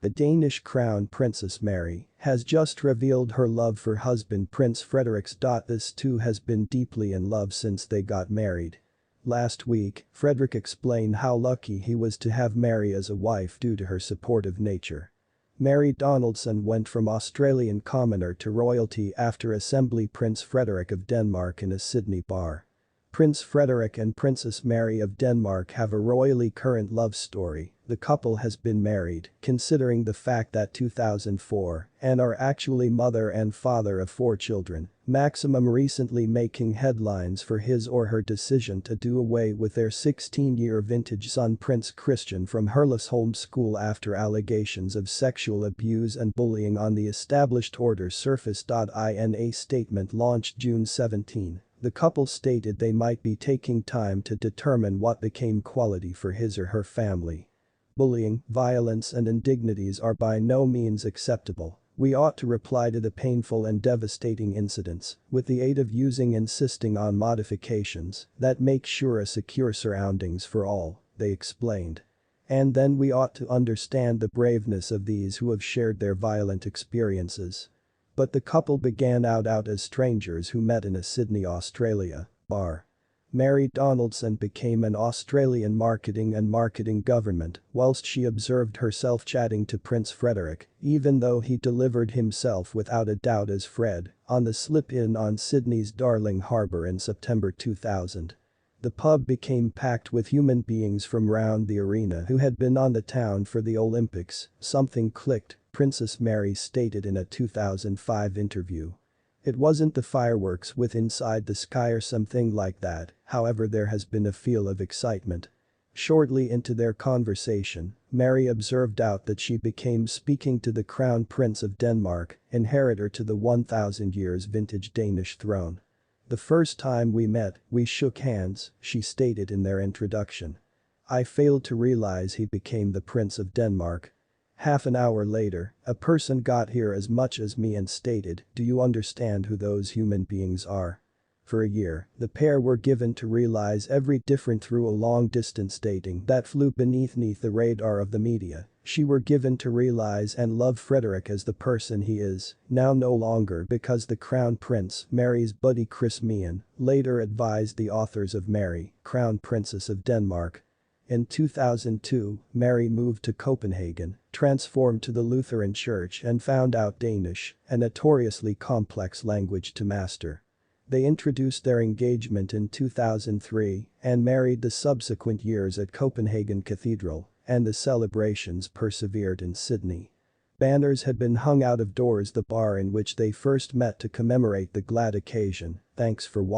The Danish crown princess Mary has just revealed her love for husband Prince Frederik. This two has been deeply in love since they got married. Last week, Frederik explained how lucky he was to have Mary as a wife due to her supportive nature. Mary Donaldson went from Australian commoner to royalty after Assembly Prince Frederik of Denmark in a Sydney bar. Prince Frederik and Princess Mary of Denmark have a royally current love story. The couple has been married, considering the fact that 2004, and are actually mother and father of 4 children. Maximum recently making headlines for his or her decision to do away with their 16-year vintage son Prince Christian from Herlufsholm School after allegations of sexual abuse and bullying on the established order surfaced. In a statement launched June 17. The couple stated they might be taking time to determine what became quality for his or her family. Bullying, violence and indignities are by no means acceptable. We ought to reply to the painful and devastating incidents with the aid of insisting on modifications that make sure a secure surroundings for all, they explained. And then we ought to understand the braveness of these who have shared their violent experiences. But the couple began out as strangers who met in a Sydney, Australia, bar. Mary Donaldson became an Australian marketing government whilst she observed herself chatting to Prince Frederik, even though he delivered himself without a doubt as Fred, on the slip-in on Sydney's Darling Harbour in September 2000. The pub became packed with human beings from round the arena who had been on the town for the Olympics. Something clicked, Princess Mary stated in a 2005 interview. It wasn't the fireworks with Inside the Sky or something like that, however there has been a feel of excitement. Shortly into their conversation, Mary observed out that she became speaking to the Crown Prince of Denmark, inheritor to the 1000 years vintage Danish throne. The first time we met, we shook hands, she stated in their introduction. I failed to realize he became the Prince of Denmark. Half an hour later, a person got here as much as me and stated, do you understand who those human beings are? For a year, the pair were given to realize every different through a long-distance dating that flew beneath the radar of the media. She were given to realize and love Frederik as the person he is, now no longer because the Crown Prince, Mary's buddy Chris Meehan, later advised the authors of Mary, Crown Princess of Denmark. In 2002, Mary moved to Copenhagen, transformed to the Lutheran Church and found out Danish, a notoriously complex language to master. They introduced their engagement in 2003 and married the subsequent years at Copenhagen Cathedral, and the celebrations persevered in Sydney. Banners had been hung out of doors the bar in which they first met to commemorate the glad occasion. Thanks for watching.